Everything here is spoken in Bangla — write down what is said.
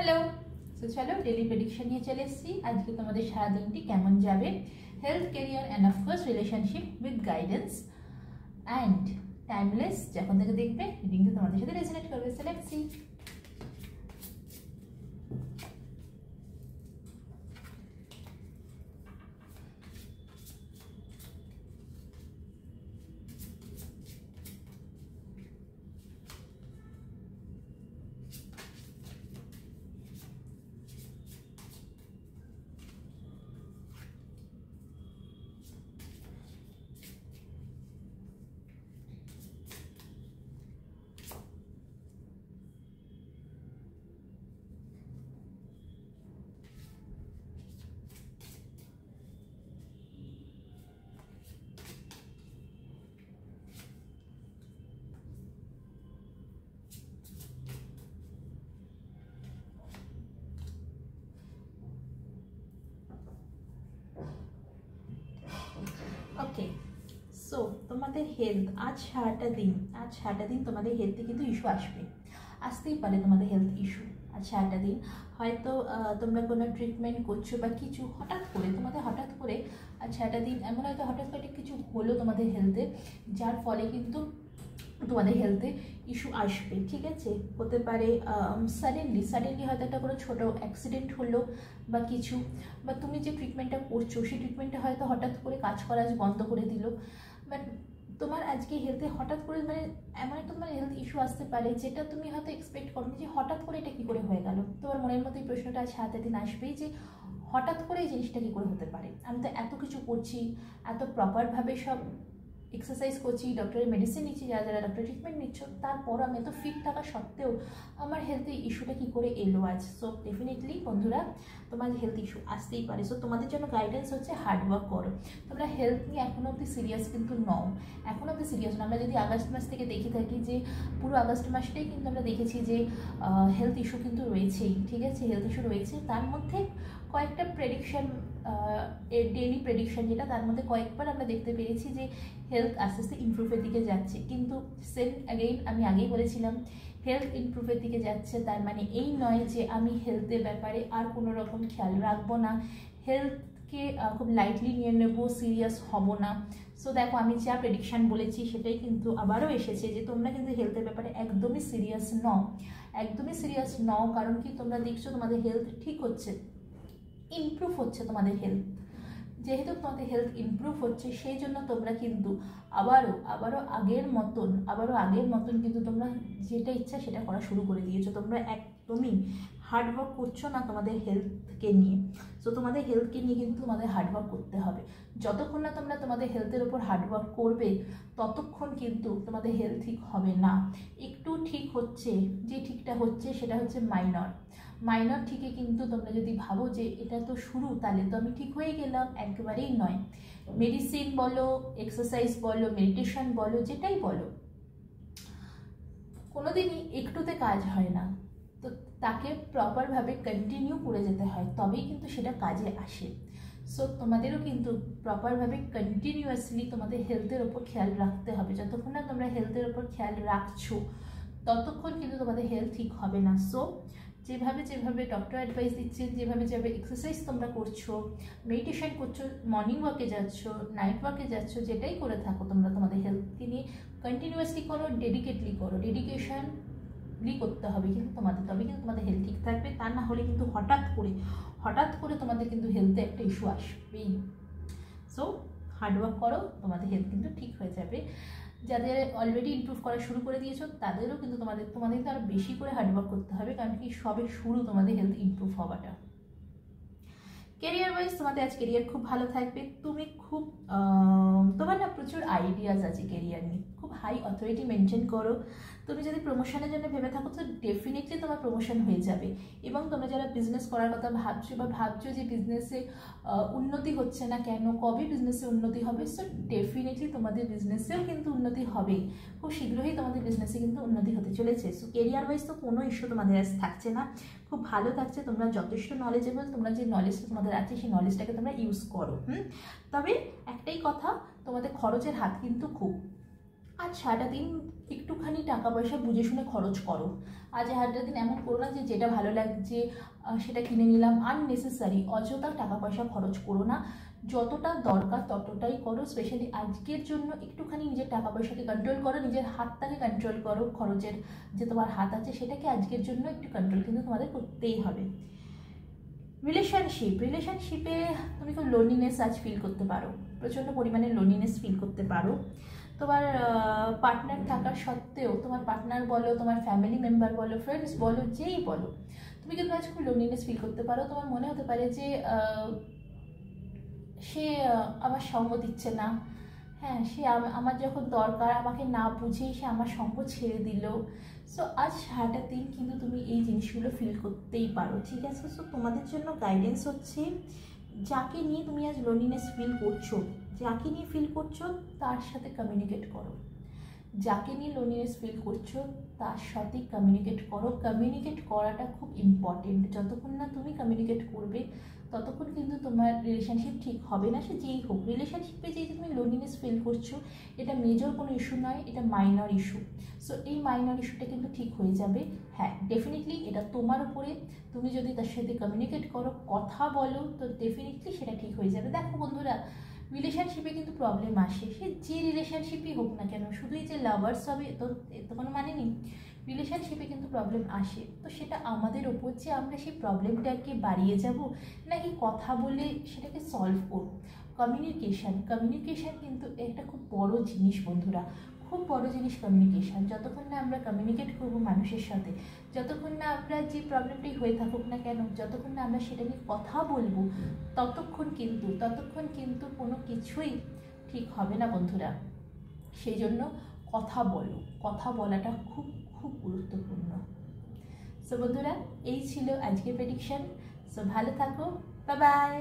হ্যালো। সো চলো ডেলি প্রেডিকশন নিয়ে চলে এসেছি। আজকে তোমাদের সারাদিনটি কেমন যাবে, health, career and of course relationship with guidance and timeless. যখন থেকে দেখবে রিডিংটা তোমাদের সাথে রেজোনেট করবে। So let's see. Okay, so তোমাদের হেলথ আজ সারাটা দিন তোমাদের হেলথে কিন্তু ইস্যু আসতেই পারে। তোমাদের হেলথ ইস্যু আজ সারাটা দিন হয়তো তোমরা কোনো ট্রিটমেন্ট করছো বা কিছু হঠাৎ করে আজ সারাটা দিন এমন হয়তো হঠাৎ করে কিছু হলো তোমাদের হেলথে, যার ফলে কিন্তু তোমাদের হেলথে ইস্যু আসবে। ঠিক আছে, হতে পারে সাডেনলি হয়তো একটা কোনো ছোটো অ্যাক্সিডেন্ট হলো বা কিছু, বা তুমি যে ট্রিটমেন্টটা করছো সেই ট্রিটমেন্টটা হয়তো হঠাৎ করে কাজ করা বন্ধ করে দিল। বাট তোমার আজকে হেলথে হঠাৎ করে এমন একটা তোমার হেলথ ইস্যু আসতে পারে যেটা তুমি হয়তো এক্সপেক্ট করোনি, যে হঠাৎ করে এটা কী করে হয়ে গেল। তোমার মনের মধ্যে এই প্রশ্নটা আজ সারাটা দিন আসবেই যে হঠাৎ করে এই জিনিসটা কী করে হতে পারে। আমি তো এত কিছু করছি, এত প্রপারভাবে সব এক্সারসাইজ করছি, ডক্টরের মেডিসিন নিচ্ছি, যারা ডক্টর ট্রিটমেন্ট নিচ্ছ, তারপর আমি এত ফিট থাকা সত্ত্বেও আমার হেলথে ইস্যুটা কী করে এলো আজ। সো ডেফিনেটলি বন্ধুরা, তোমার হেলথ ইস্যু আসতেই পারে। সো তোমাদের জন্য গাইডেন্স হচ্ছে হার্ডওয়ার্ক করো। তোমরা হেলথ নিয়ে এখনও অবধি সিরিয়াস কিন্তু নও, এখনও অবধি সিরিয়াস নও। আমরা যদি আগস্ট মাস থেকে দেখে থাকি, যে পুরো আগস্ট মাসটাই কিন্তু আমরা দেখেছি যে হেলথ ইস্যু কিন্তু রয়েছেই। ঠিক আছে, হেলথ ইস্যু রয়েছে, তার মধ্যে কয়েকটা প্রেডিকশন, ডেইলি প্রেডিকশন যেটা, তার মধ্যে কয়েকবার আমরা দেখতে পেরেছি যে হেলথ আস্তে আস্তে ইমপ্রুভের দিকে যাচ্ছে। কিন্তু আমি আগেই বলেছিলাম, হেলথ ইমপ্রুভের দিকে যাচ্ছে তার মানে এই নয় যে আমি হেলথের ব্যাপারে আর কোনো রকম খেয়াল রাখবো না, হেলথকে খুব লাইটলি নিয়ে নেব, সিরিয়াস হব না। সো দেখো, আমি যা প্রেডিকশান বলেছি সেটাই কিন্তু আবারও এসেছে, যে তোমরা কিন্তু হেলথের ব্যাপারে একদমই সিরিয়াস নও। কারণ কি, তোমরা দেখছো তোমাদের হেলথ ঠিক হচ্ছে, ইমপ্রুভ হচ্ছে তোমাদের হেলথ। যেহেতু তোমাদের হেলথ ইমপ্রুভ হচ্ছে, সেই জন্য তোমরা কিন্তু আবারও আগের মতন কিন্তু তোমরা যেটা ইচ্ছা সেটা করা শুরু করে দিয়েছো। তোমরা একদমই হার্ডওয়ার্ক করছো না তোমাদের হেলথকে নিয়ে। সো তোমাদের হেলথকে নিয়ে কিন্তু তোমাদের হার্ডওয়ার্ক করতে হবে। যতক্ষণ না তোমরা তোমাদের হেলথের ওপর হার্ডওয়ার্ক করবে, ততক্ষণ কিন্তু তোমাদের হেলথ ঠিক হবে না। একটু ঠিক হচ্ছে, যে ঠিকটা হচ্ছে সেটা হচ্ছে মাইনর ঠিকই, কিন্তু তোমরা যদি ভাবো যে এটা তো শুরু, তাহলে তো আমি ঠিক হয়ে গেলাম, একেবারেই নয়। মেডিসিন বলো, এক্সারসাইজ বলো, মেডিটেশন বলো, যেটাই বলো, কোনোদিনই একটুতে কাজ হয় না। তো তাকে প্রপারভাবে কন্টিনিউ করে যেতে হয়, তবেই কিন্তু সেটা কাজে আসে। সো তোমাদেরও কিন্তু প্রপারভাবে কন্টিনিউয়াসলি তোমাদের হেলথের ওপর খেয়াল রাখতে হবে। যতক্ষণ না তোমরা হেলথের ওপর খেয়াল রাখছো, ততক্ষণ কিন্তু তোমাদের হেলথ ঠিক হবে না। সো যেভাবে ডক্টর অ্যাডভাইস দিচ্ছেন, যেভাবে এক্সারসাইজ তোমরা করছো, মেডিটেশন করছো, মর্নিং ওয়াকে যাচ্ছ, নাইট ওয়াকে যাচ্ছ, যেটাই করে থাকো তোমরা তোমাদের হেলথকে নিয়ে কন্টিনিউয়াসলি করো, ডেডিকেশনলি করতে হবে কিন্তু তোমাদের, তবে কিন্তু তোমাদের হেলথ ঠিক থাকবে। তা না হলে কিন্তু হঠাৎ করে তোমাদের কিন্তু হেলথে একটা ইস্যু আসবেই। সো হার্ডওয়ার্ক করো, তোমাদের হেলথ কিন্তু ঠিক হয়ে যাবে। যাদের অলরেডি ইমপ্রুভ করা শুরু করে দিয়েছো, তাদেরও কিন্তু তোমাদের কিন্তু আরও বেশি করে হার্ডওয়ার্ক করতে হবে, কারণ কি সবে শুরু তোমাদের হেলথ ইমপ্রুভ হওয়াটা। কেরিয়ার ওয়াইজ তোমাদের আজ কেরিয়ার খুব ভালো থাকবে। তুমি খুব তোমার না প্রচুর আইডিয়াস আছে কেরিয়ার নিয়ে, খুব হাই অথরিটি মেনটেন করো। তুমি যদি প্রমোশনের জন্য ভেবে থাকো, তো ডেফিনেটলি তোমার প্রমোশন হয়ে যাবে। এবং তোমরা যারা বিজনেস করার কথা ভাবছো যে বিজনেসে উন্নতি হচ্ছে না কেন, কবে বিজনেসে উন্নতি হবে, সো ডেফিনেটলি তোমাদের বিজনেসেও কিন্তু উন্নতি হবেই। খুব শীঘ্রই তোমাদের বিজনেসে কিন্তু উন্নতি হতে চলেছে। সো কেরিয়ার ওয়াইজ তো কোনো ইস্যু তোমাদের আজ থাকছে না, খুব ভালো থাকছে। তোমরা যথেষ্ট নলেজেবল, তোমরা যে নলেজটা তোমাদের আছে সেই নলেজটাকে তোমরা ইউজ করো। তবে একটাই কথা, তোমাদের খরচের হাত কিন্তু খুব। আজ সারাটা দিন একটুখানি টাকা পয়সা বুঝে শুনে খরচ করো। আজ হাটটা দিন এমন করো না যে যেটা ভালো লাগছে সেটা কিনে নিলাম, আননেসেসারি অযথা টাকা পয়সা খরচ করো না। যতটা দরকার ততটাই করো। স্পেশালি আজকের জন্য একটুখানি নিজের টাকা পয়সাকে কন্ট্রোল করো, নিজের হাতটাকে কন্ট্রোল করো। খরচের যে তোমার হাত আছে সেটাকে আজকের জন্য একটু কন্ট্রোল কিন্তু তোমাদের করতেই হবে। রিলেশনশিপে তুমি খুব লোনলিনেস আজ ফিল করতে পারো, প্রচণ্ড পরিমাণে লোনলিনেস ফিল করতে পারো। তোমার পার্টনার থাকার সত্ত্বেও, তোমার পার্টনার বলো, তোমার ফ্যামিলি মেম্বার বলো, ফ্রেন্ডস বলো, যেই বলো, তুমি কিন্তু আজ খুব লোনলিনেস ফিল করতে পারো। তোমার মনে হতে পারে যে সে আমার সঙ্গ দিচ্ছে না, হ্যাঁ সে আমার যখন দরকার আমাকে না বুঝেই সে আমার সঙ্গ ছেড়ে দিল। সো আজ সারাটা দিন কিন্তু তুমি এই জিনিসগুলো ফিল করতেই পারো, ঠিক আছে? সো তোমাদের জন্য গাইডেন্স হচ্ছে, যাকে নিয়ে তুমি আজ লোনলিনেস ফিল করছো, যাকে নিয়ে ফিল করছো তার সাথে কমিউনিকেট করো। যাকে নিয়ে লোনলিনেস ফিল করছো তার সাথে কমিউনিকেট করো। কমিউনিকেট করাটা খুব ইম্পর্টেন্ট। যতক্ষণ না তুমি কমিউনিকেট করবে ততক্ষণ কিন্তু তোমার রিলেশনশিপ ঠিক হবে না, সে যেই হোক। রিলেশনশিপে যেই তুমি লোনলিনেস ফিল করছো এটা মেজর কোনো ইস্যু নয়, এটা মাইনর ইস্যু। সো এই মাইনর ইস্যুটা কিন্তু ঠিক হয়ে যাবে। হ্যাঁ, ডেফিনেটলি এটা তোমার উপরে। তুমি যদি তার সাথে কমিউনিকেট করো, কথা বলো, তো ডেফিনেটলি সেটা ঠিক হয়ে যাবে। দেখো বন্ধুরা, রিলেশনশিপে কিন্তু প্রবলেম আসে, সে যে রিলেশনশিপই হোক না কেন, শুধুই যে লাভার্স হবে তো এর তো কোনো মানে নেই। রিলেশনশিপে কিন্তু প্রবলেম আসে, তো সেটা আমাদের ওপর যে আমরা সেই প্রবলেমটাকে বাড়িয়ে যাব নাকি কথা বলে সেটাকে সলভ করব। কমিউনিকেশান কিন্তু একটা খুব বড় জিনিস বন্ধুরা, খুব বড় জিনিস কমিউনিকেশান। যতক্ষণ না আমরা কমিউনিকেট করবো মানুষের সাথে, যতক্ষণ না আমরা যে প্রবলেমটাই হয়ে থাকুক না কেন, যতক্ষণ না আমরা সেটা নিয়ে কথা বলবো, ততক্ষণ কিন্তু কোনো কিছুই ঠিক হবে না বন্ধুরা। সেই জন্য কথা বলো, কথা বলাটা খুব খুব গুরুত্বপূর্ণ। সো বন্ধুরা, এই ছিল আজকের প্রেডিকশন। সো ভালো থাকো, বাই বাই।